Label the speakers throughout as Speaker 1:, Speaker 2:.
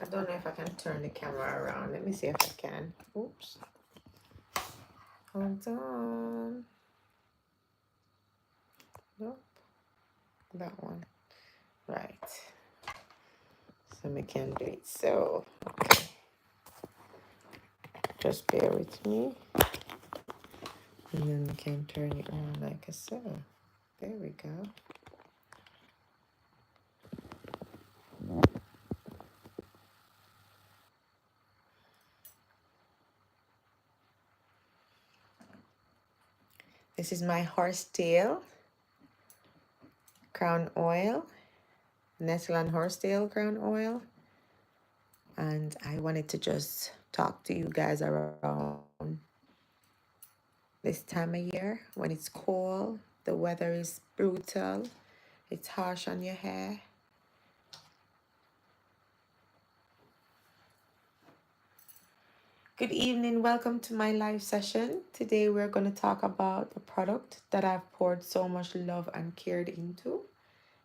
Speaker 1: I don't know if I can turn the camera around. Let me see if I can. Oops. Hold on. Nope. That one. Right. So we can do it. So, okay. Just bear with me. And then we can turn it around like so. There we go. This is my horsetail crown oil, Nettle and Horsetail crown oil. And I wanted to just talk to you guys around this time of year when it's cold, the weather is brutal, it's harsh on your hair. Good evening, welcome to my live session. Today we're going to talk about a product that I've poured so much love and cared into.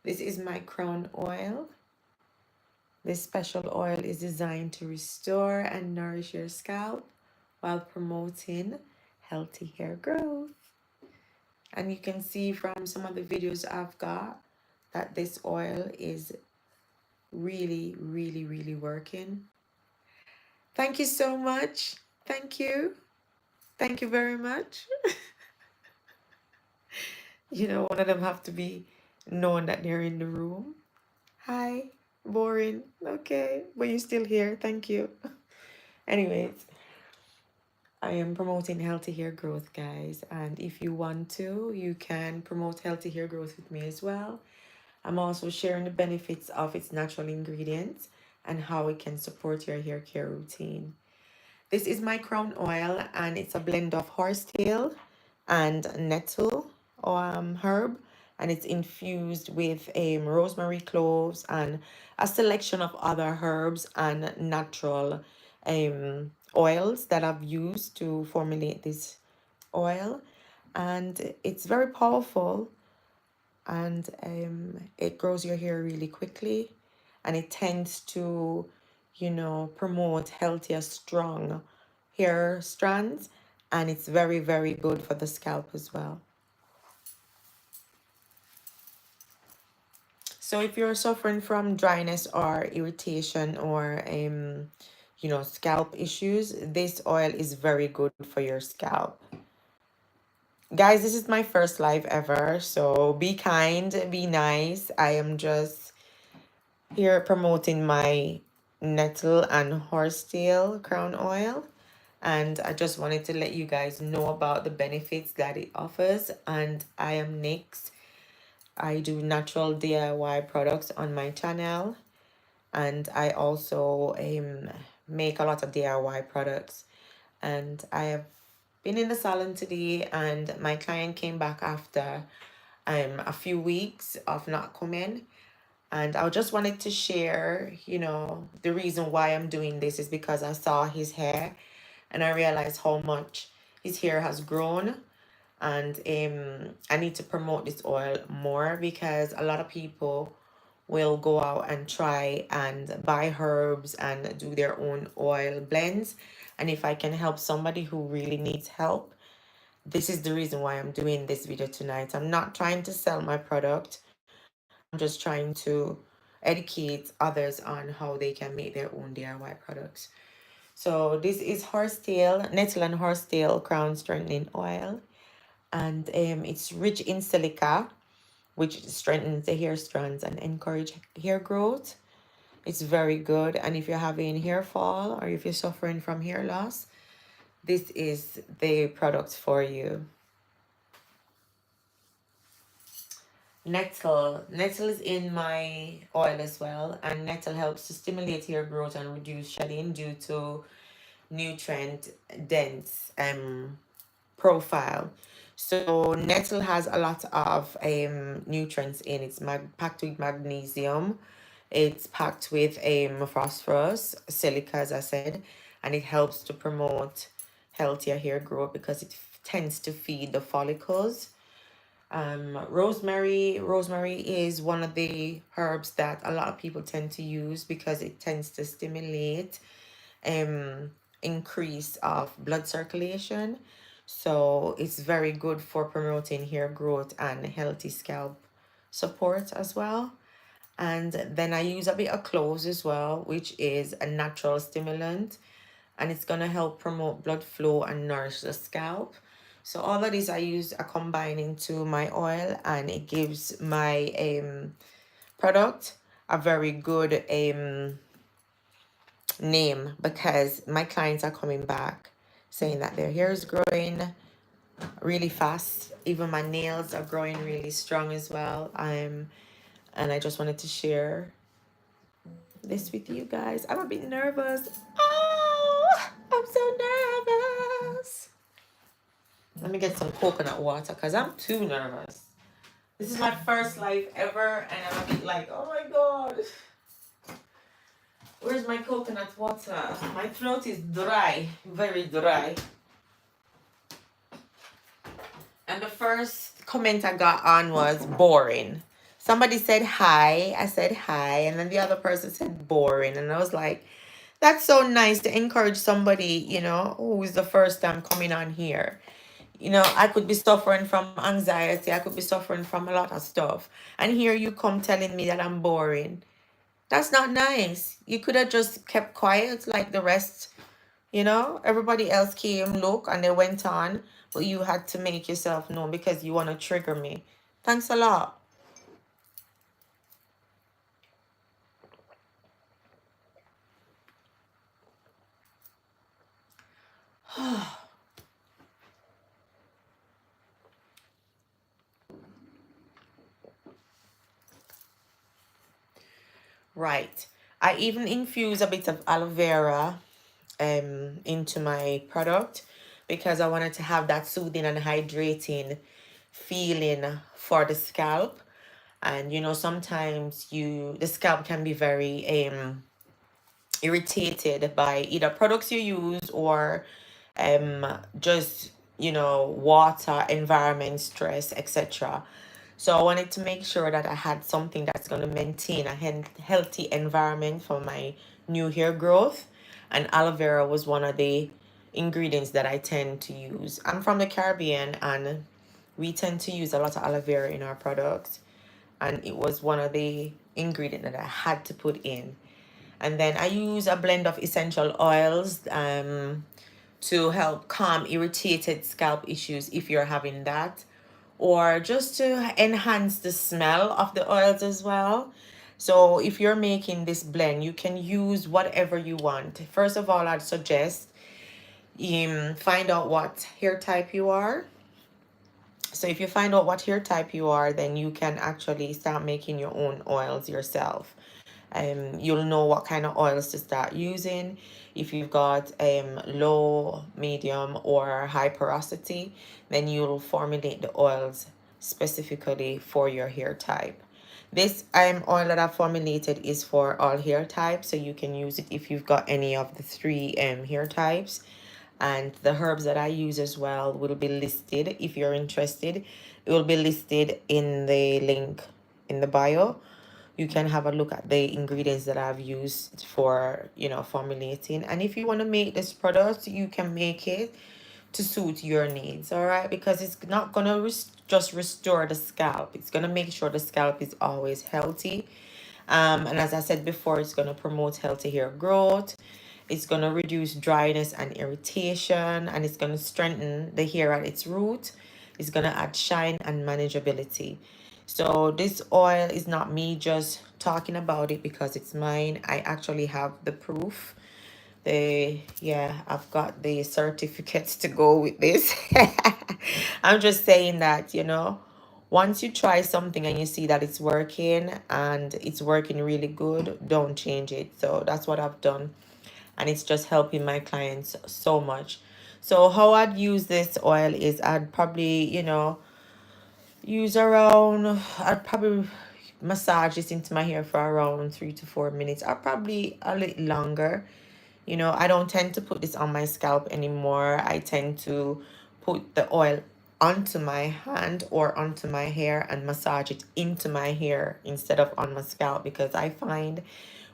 Speaker 1: This is my crown oil. This special oil is designed to restore and nourish your scalp while promoting healthy hair growth. And you can see from some of the videos I've got that this oil is really, really, really working. Thank you so much. Thank you. Thank you very much. You know, one of them have to be known that they're in the room. Hi, boring. Okay, but you're still here. Thank you. Anyways, I am promoting healthy hair growth, guys. And if you want to, you can promote healthy hair growth with me as well. I'm also sharing the benefits of its natural ingredients and how it can support your hair care routine. This is my crown oil, and it's a blend of horsetail and nettle herb, and it's infused with rosemary, cloves, and a selection of other herbs and natural oils that I've used to formulate this oil. And it's very powerful, and it grows your hair really quickly, and it tends to, you know, promote healthier, strong hair strands, and it's very, very good for the scalp as well. So if you're suffering from dryness or irritation or you know, scalp issues, this oil is very good for your scalp. Guys, this is my first live ever, so be kind, be nice. I am just here promoting my nettle and horsetail crown oil, and I just wanted to let you guys know about the benefits that it offers. And I am Nyx. I do natural DIY products on my channel, and I also make a lot of DIY products. And I have been in the salon today, and my client came back after a few weeks of not coming. And I just wanted to share, you know, the reason why I'm doing this is because I saw his hair and I realized how much his hair has grown. And I need to promote this oil more, because a lot of people will go out and try and buy herbs and do their own oil blends. And if I can help somebody who really needs help, this is the reason why I'm doing this video tonight. I'm not trying to sell my product. I'm just trying to educate others on how they can make their own DIY products. So this is horsetail, nettle and horsetail crown strengthening oil. And it's rich in silica, which strengthens the hair strands and encourage hair growth. It's very good. And if you're having hair fall or if you're suffering from hair loss, this is the product for you. Nettle is in my oil as well, and nettle helps to stimulate hair growth and reduce shedding due to nutrient dense profile. So nettle has a lot of nutrients in it. It's packed with magnesium. It's packed with phosphorus, silica, as I said, and it helps to promote healthier hair growth because it tends to feed the follicles. Rosemary is one of the herbs that a lot of people tend to use because it tends to stimulate um increase of blood circulation. So it's very good for promoting hair growth and healthy scalp support as well. And then I use a bit of cloves as well, which is a natural stimulant, and it's gonna help promote blood flow and nourish the scalp. So all of these I combine into my oil, and it gives my product a very good name, because my clients are coming back saying that their hair is growing really fast. Even my nails are growing really strong as well. And I just wanted to share this with you guys. I'm a bit nervous. Oh, I'm so nervous. Let me get some coconut water because I'm too nervous. This is my first live ever, and I'm a bit like, oh my god. Where's my coconut water? My throat is dry, very dry. And the first comment I got on was boring. Somebody said hi. I said hi. And then the other person said boring. And I was like, that's so nice to encourage somebody, who is the first time coming on here. I could be suffering from anxiety. I could be suffering from a lot of stuff. And here you come telling me that I'm boring. That's not nice. You could have just kept quiet like the rest. Everybody else came, look, and they went on. But you had to make yourself known because you want to trigger me. Thanks a lot. Right. I even infuse a bit of aloe vera into my product because I wanted to have that soothing and hydrating feeling for the scalp. And sometimes the scalp can be very irritated by either products you use or just water, environment, stress, etc. So I wanted to make sure that I had something that's going to maintain a healthy environment for my new hair growth. And aloe vera was one of the ingredients that I tend to use. I'm from the Caribbean, and we tend to use a lot of aloe vera in our products. And it was one of the ingredients that I had to put in. And then I use a blend of essential oils to help calm irritated scalp issues if you're having that, or just to enhance the smell of the oils as well. So if you're making this blend, you can use whatever you want. First of all, I'd suggest find out what hair type you are. So if you find out what hair type you are, then you can actually start making your own oils yourself. You'll know what kind of oils to start using. If you've got low, medium, or high porosity, then you'll formulate the oils specifically for your hair type. This oil that I formulated is for all hair types, so you can use it if you've got any of the three hair types. And the herbs that I use as well will be listed if you're interested. It will be listed in the link in the bio. You can have a look at the ingredients that I've used for formulating. And if you want to make this product, you can make it to suit your needs, all right? Because it's not gonna just restore the scalp. It's gonna make sure the scalp is always healthy. And as I said before, it's gonna promote healthy hair growth. It's gonna reduce dryness and irritation, and it's gonna strengthen the hair at its root. It's gonna add shine and manageability. So this oil is not me just talking about it because it's mine. I actually have the proof. I've got the certificates to go with this. I'm just saying that, Once you try something and you see that it's working and it's working really good, don't change it. So that's what I've done, and it's just helping my clients so much. So how I'd use this oil is I'd probably, use around, I'd probably massage this into my hair for around 3 to 4 minutes, or probably a little longer. I don't tend to put this on my scalp anymore. I tend to put the oil onto my hand or onto my hair and massage it into my hair instead of on my scalp, because I find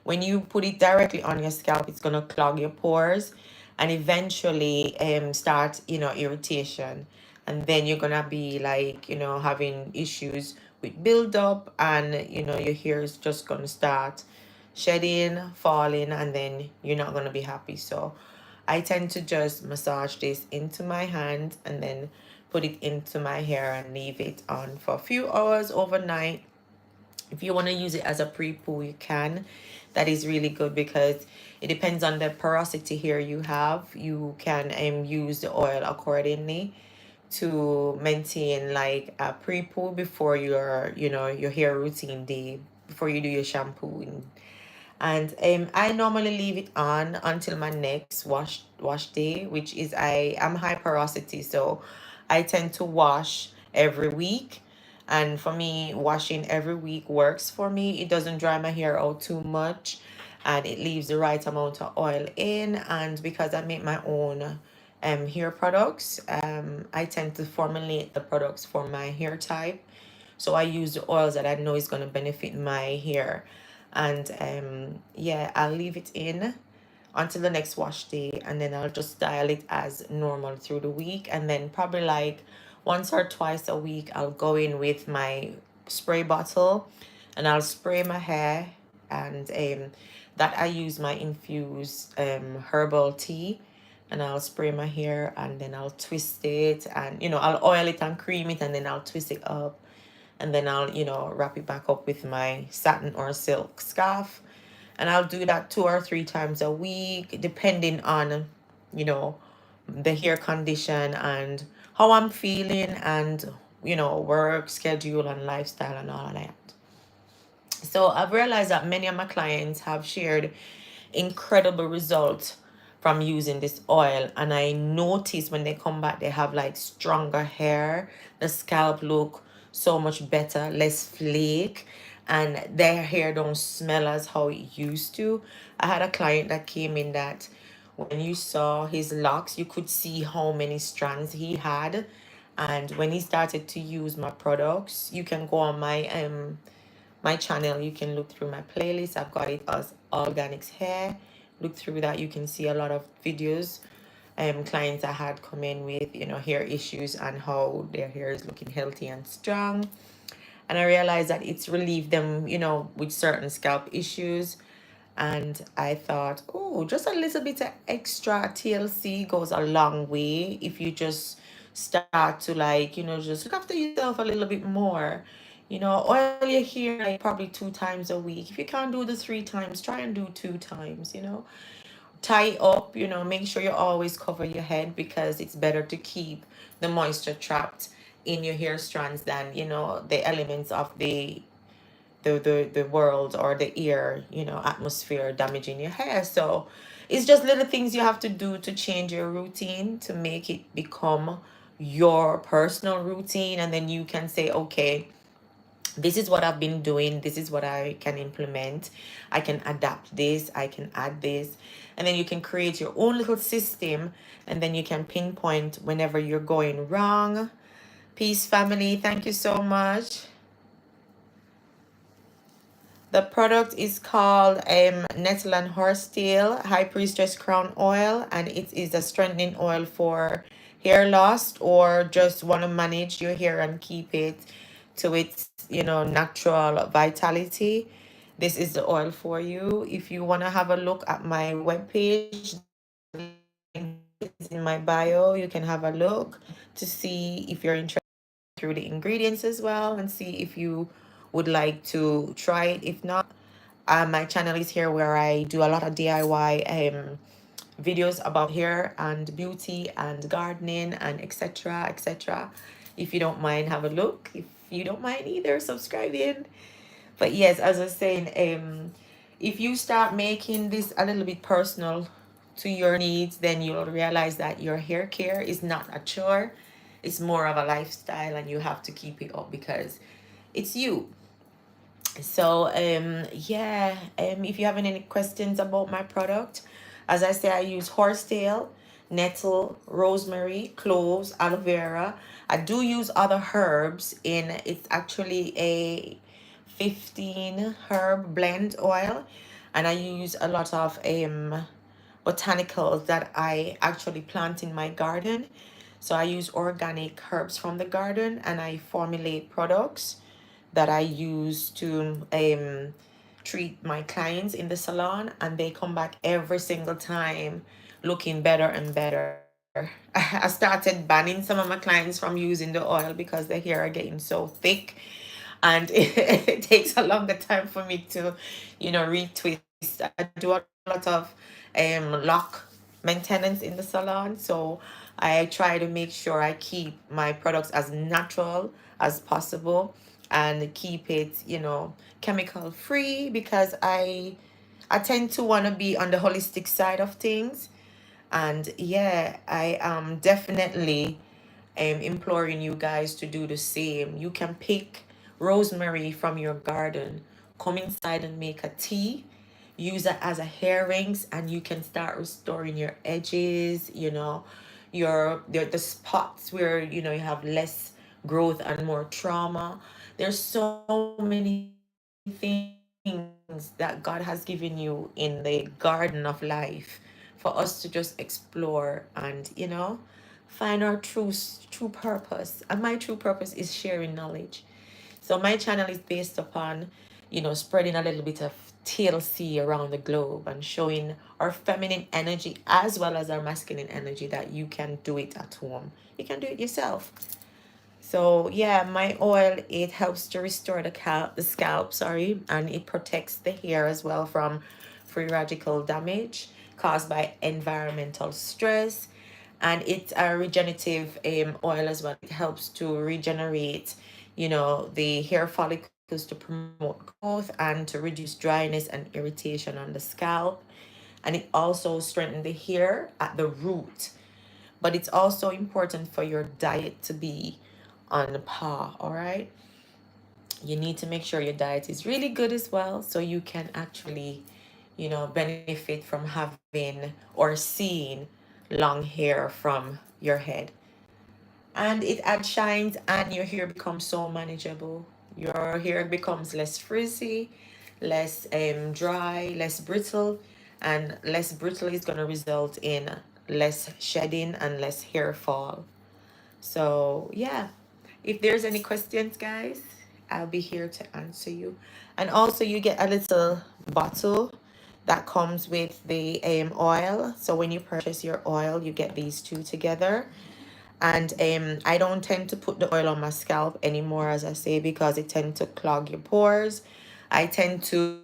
Speaker 1: when you put it directly on your scalp, it's going to clog your pores and eventually start, irritation. And then you're going to be like, having issues with buildup, and, your hair is just going to start shedding, falling, and then you're not going to be happy. So I tend to just massage this into my hand and then put it into my hair and leave it on for a few hours overnight. If you want to use it as a pre-poo, you can. That is really good because it depends on the porosity hair you have. You can use the oil accordingly to maintain like a pre-poo before your hair routine day, before you do your shampooing. And I normally leave it on until my next wash day, which is I'm high porosity, so I tend to wash every week. And for me, washing every week works for me. It doesn't dry my hair out too much, and it leaves the right amount of oil in. And because I make my own hair products, I tend to formulate the products for my hair type. So I use the oils that I know is going to benefit my hair. And yeah, I'll leave it in until the next wash day, and then I'll just style it as normal through the week. And then probably like once or twice a week, I'll go in with my spray bottle and I'll spray my hair. And that I use my infused herbal tea, and I'll spray my hair and then I'll twist it, and I'll oil it and cream it, and then I'll twist it up, and then I'll wrap it back up with my satin or silk scarf. And I'll do that 2 or 3 times a week, depending on the hair condition and how I'm feeling, and work schedule and lifestyle and all of that. So I've realized that many of my clients have shared incredible results from using this oil, and I notice when they come back they have like stronger hair, the scalp look so much better, less flake, and their hair don't smell as how it used to. I had a client that came in that when you saw his locks you could see how many strands he had. And when he started to use my products, you can go on my channel, you can look through my playlist. I've got it as organics hair. Look through that, you can see a lot of videos, clients I had come in with hair issues and how their hair is looking healthy and strong. And I realized that it's relieved them with certain scalp issues. And I thought, oh, just a little bit of extra TLC goes a long way if you just start to like just look after yourself a little bit more. Oil your hair like probably 2 times a week. If you can't do the 3 times, try and do 2 times. Tie up, make sure you always cover your head, because it's better to keep the moisture trapped in your hair strands than the elements of the world or the air, atmosphere damaging your hair. So it's just little things you have to do to change your routine to make it become your personal routine. And then you can say, okay, this is what I've been doing, this is what I can implement, I can adapt this, I can add this. And then you can create your own little system, and then you can pinpoint whenever you're going wrong. Peace, family. Thank you so much. The product is called Nettle and Horsetail High Priestess Crown Oil, and it is a strengthening oil for hair loss or just want to manage your hair and keep it to its natural vitality. This is the oil for you. If you want to have a look at my webpage, it's in my bio. You can have a look to see if you're interested through the ingredients as well, and see if you would like to try it. If not, my channel is here where I do a lot of DIY videos about hair and beauty and gardening and etc. etc. If you don't mind, have a look. If you don't mind either, subscribe in. But yes, as I was saying, if you start making this a little bit personal to your needs, then you'll realize that your hair care is not a chore. It's more of a lifestyle, and you have to keep it up because it's you. So yeah, if you have any questions about my product, as I say, I use horsetail, nettle, rosemary, cloves, aloe vera. I do use other herbs in, it's actually a 15 herb blend oil, and I use a lot of botanicals that I actually plant in my garden. So I use organic herbs from the garden, and I formulate products that I use to treat my clients in the salon, and they come back every single time looking better and better. I started banning some of my clients from using the oil because their hair are getting so thick, and it takes a longer time for me to, retwist. I do a lot of lock maintenance in the salon, so I try to make sure I keep my products as natural as possible and keep it, chemical free, because I tend to want to be on the holistic side of things. And yeah, I am definitely imploring you guys to do the same. You can pick rosemary from your garden, come inside and make a tea, use it as a hair rings, and you can start restoring your edges, the spots where you have less growth and more trauma. There's so many things that God has given you in the garden of life for us to just explore and find our true purpose. And my true purpose is sharing knowledge. So my channel is based upon, spreading a little bit of TLC around the globe and showing our feminine energy as well as our masculine energy, that you can do it at home. You can do it yourself. So yeah, my oil, it helps to restore the scalp, sorry, and it protects the hair as well from free radical damage caused by environmental stress. And it's a regenerative oil as well. It helps to regenerate, the hair follicles, to promote growth and to reduce dryness and irritation on the scalp. And it also strengthens the hair at the root. But it's also important for your diet to be on par. All right, you need to make sure your diet is really good as well, so you can actually benefit from having or seeing long hair from your head. And it adds shines, and your hair becomes so manageable. Your hair becomes less frizzy, less dry, less brittle. And less brittle is going to result in less shedding and less hair fall. So yeah, if there's any questions, guys, I'll be here to answer you. And also, you get a little bottle that comes with the oil. So when you purchase your oil, you get these two together. And I don't tend to put the oil on my scalp anymore, as I say, because it tends to clog your pores. I tend to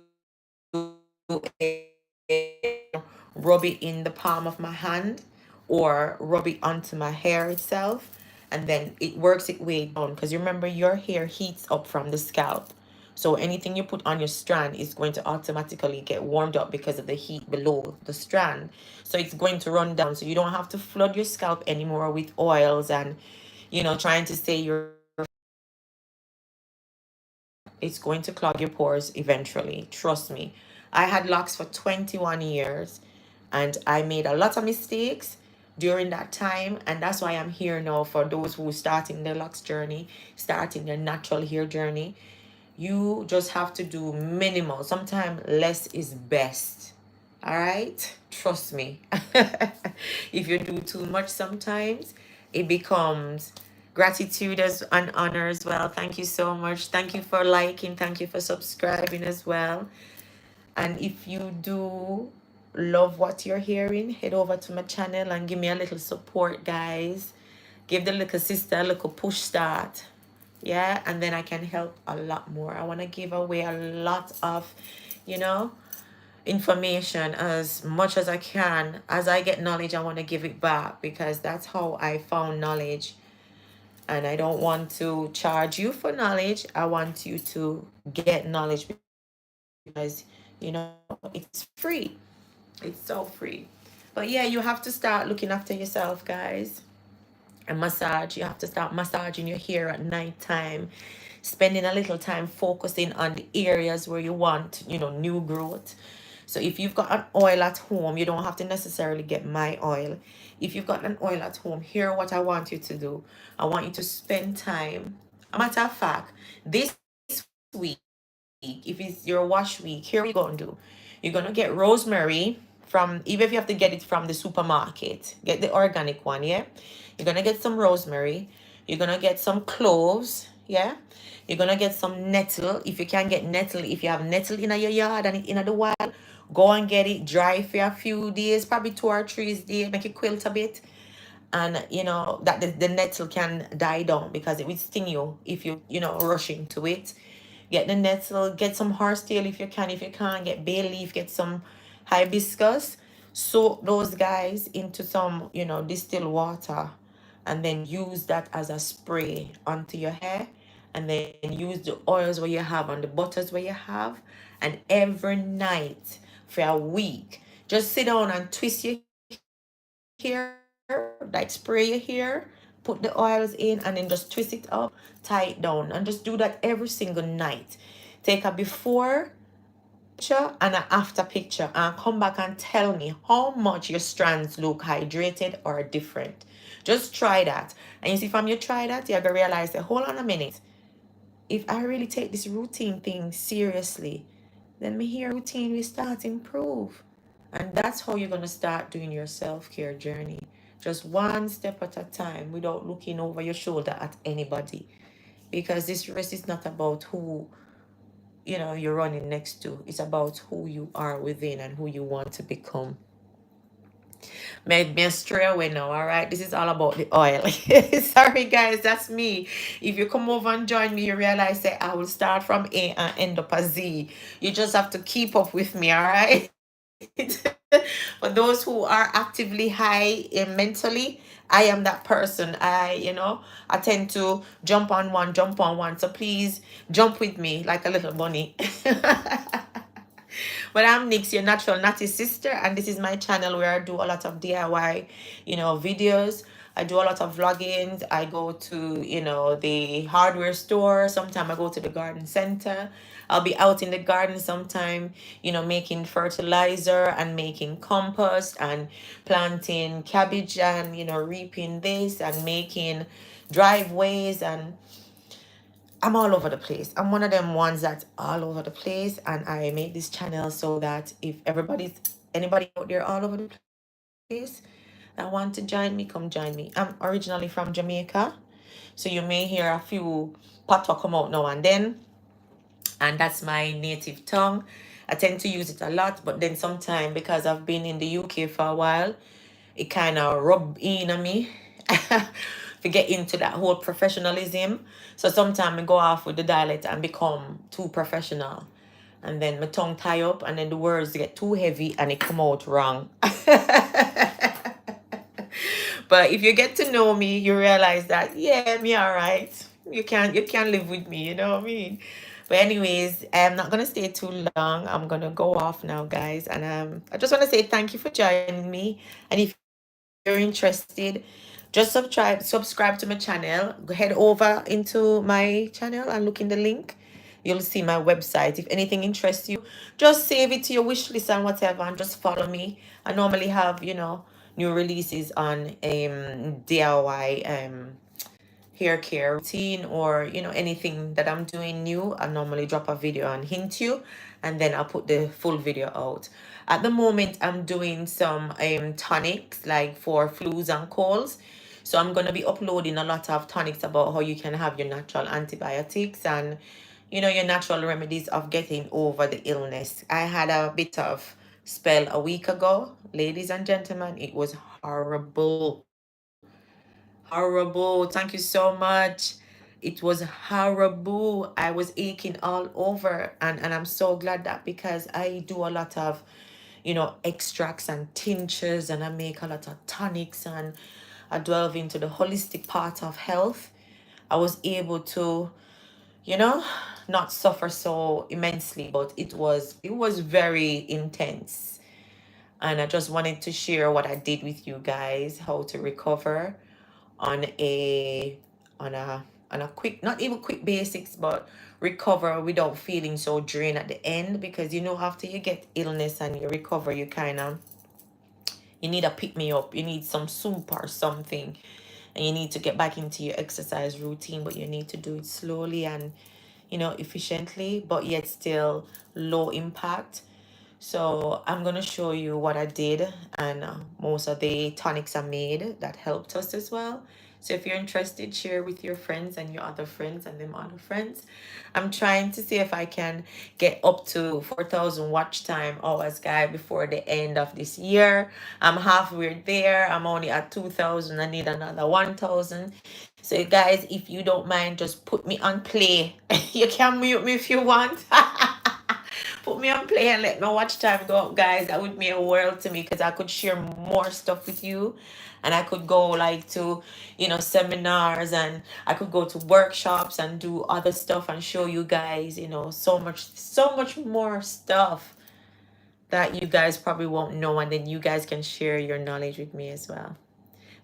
Speaker 1: rub it in the palm of my hand or rub it onto my hair itself, and then it works its way down, because you remember your hair heats up from the scalp. So anything you put on your strand is going to automatically get warmed up because of the heat below the strand. So it's going to run down. So you don't have to flood your scalp anymore with oils and, trying to say you're, it's going to clog your pores eventually. Trust me. I had locks for 21 years, and I made a lot of mistakes during that time. And that's why I'm here now for those who starting their locks journey, starting their natural hair journey. You just have to do minimal. Sometimes less is best. All right? Trust me. If you do too much sometimes, it becomes gratitude as an honor as well. Thank you so much. Thank you for liking. Thank you for subscribing as well. And if you do love what you're hearing, head over to my channel and give me a little support, guys. Give the little sister a little push start. Yeah, and then I can help a lot more. I want to give away a lot of, information as much as I can. As I get knowledge, I want to give it back, because that's how I found knowledge. And I don't want to charge you for knowledge. I want you to get knowledge because, you know, it's free. It's so free. But yeah, you have to start looking after yourself, guys. And massage, you have to start massaging your hair at night time, spending a little time focusing on the areas where you want, you know, new growth. So if you've got an oil at home, you don't have to necessarily get my oil. If you've got an oil at home, here what I want you to do. I want you to spend time. A matter of fact, this week, if it's your wash week, here what you're gonna do. You're gonna get rosemary from, even if you have to get it from the supermarket, get the organic one, yeah? You're gonna get some rosemary. You're gonna get some cloves, yeah? You're gonna get some nettle. If you can get nettle, if you have nettle in your yard and it in the wild, go and get it, dry for a few days, probably 2 or 3 days, make it quilt a bit. And you know that the nettle can die down because it will sting you if you know, rush into it. Get the nettle, get some horsetail if you can. If you can't, get bay leaf, get some hibiscus. Soak those guys into some, you know, distilled water, and then use that as a spray onto your hair. And then use the oils where you have and the butters where you have. And every night for a week, just sit down and twist your hair, like spray your hair, put the oils in, and then just twist it up, tie it down, and just do that every single night. Take a before picture and an after picture and come back and tell me how much your strands look hydrated or different. Just try that. And you see, from you try that, you're gonna realize that, hold on a minute, if I really take this routine thing seriously, then my hair routine will start to improve. And that's how you're gonna start doing your self-care journey. Just one step at a time without looking over your shoulder at anybody. Because this race is not about who, you know, you're running next to. It's about who you are within and who you want to become. Made me stray away now, all right? This is all about the oil. Sorry, guys, that's me. If you come over and join me, you realize that I will start from A and end up as Z. You just have to keep up with me, all right? For those who are actively high mentally, I am that person. I tend to jump on one. So please jump with me like a little bunny. But I'm Nix, your natural natty sister, and this is my channel where I do a lot of DIY, videos. I do a lot of vloggings. I go to, the hardware store. Sometimes I go to the garden center. I'll be out in the garden sometime, making fertilizer and making compost and planting cabbage and, reaping this and making driveways, and I'm all over the place. I'm one of them ones that's all over the place, and I make this channel so that if anybody out there all over the place that want to join me, come join me. I'm originally from Jamaica, so you may hear a few patois come out now and then, and that's my native tongue. I tend to use it a lot, but then sometimes because I've been in the UK for a while, it kind of rub in on me to get into that whole professionalism. So sometimes I go off with the dialect and become too professional. And then my tongue tie up and then the words get too heavy and it come out wrong. But if you get to know me, you realize that, yeah, me all right. You can live with me, you know what I mean? But anyways, I'm not gonna stay too long. I'm gonna go off now, guys. And I just want to say thank you for joining me. And if you're interested, just subscribe to my channel. Go head over into my channel and look in the link. You'll see my website. If anything interests you, just save it to your wish list and whatever, and just follow me. I normally have, new releases on DIY hair care routine, or anything that I'm doing new. I normally drop a video and hint you, and then I'll put the full video out. At the moment, I'm doing some tonics, like for flus and colds. So I'm going to be uploading a lot of tonics about how you can have your natural antibiotics and your natural remedies of getting over the illness. I had a bit of spell a week ago, ladies and gentlemen. It was horrible. Horrible. Thank you so much. It was horrible. I was aching all over. And I'm so glad that, because I do a lot of, extracts and tinctures, and I make a lot of tonics, and I delve into the holistic part of health. I was able to, you know, not suffer so immensely, but it was very intense. And I just wanted to share what I did with you guys, how to recover on a on a on a quick, not even quick basics, but recover without feeling so drained at the end. Because after you get illness and you recover, you need a pick me up, you need some soup or something, and you need to get back into your exercise routine, but you need to do it slowly and efficiently, but yet still low impact. So I'm gonna show you what I did, and most of the tonics I made that helped us as well. So if you're interested, share with your friends and your other friends and them other friends. I'm trying to see if I can get up to 4,000 watch time hours, guys, before the end of this year. I'm halfway there. I'm only at 2,000. I need another 1,000. So guys, if you don't mind, just put me on play. You can mute me if you want. Put me on play and let my watch time go up, guys. That would mean a world to me, because I could share more stuff with you, and I could go like to seminars, and I could go to workshops and do other stuff and show you guys so much more stuff that you guys probably won't know, and then you guys can share your knowledge with me as well.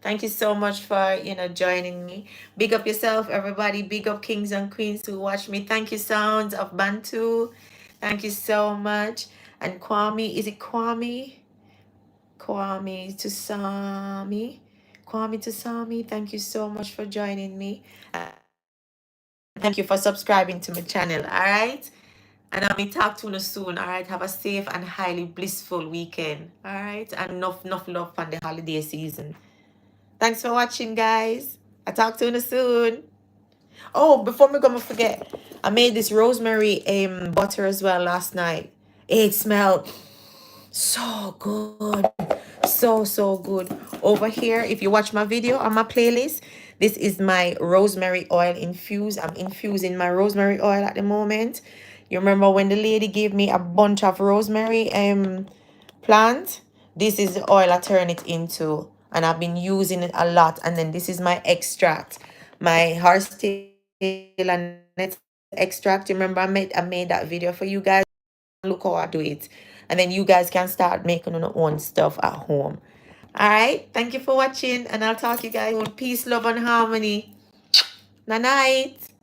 Speaker 1: Thank you so much for joining me. Big up yourself, everybody. Big up kings and queens who watch me. Thank you, Sounds of Bantu. Thank you so much. And Kwame, is it Kwame? Kwame to Sami. Kwame to Sami, thank you so much for joining me. Thank you for subscribing to my channel. All right. And I'll be talk to you soon. All right. Have a safe and highly blissful weekend. All right. And enough love on the holiday season. Thanks for watching, guys. I'll talk to you soon. Oh, before me gonna forget, I made this rosemary butter as well last night. It smelled so good. So good. Over here, if you watch my video on my playlist, this is my rosemary oil infused. I'm infusing my rosemary oil at the moment. You remember when the lady gave me a bunch of rosemary plant? This is the oil I turn it into, and I've been using it a lot. And then this is my extract, my horsetail and nettle extract. You remember I made that video for you guys. Look how I do it, and then you guys can start making your own stuff at home. All right, thank you for watching, and I'll talk to you guys with peace, love, and harmony. Night night.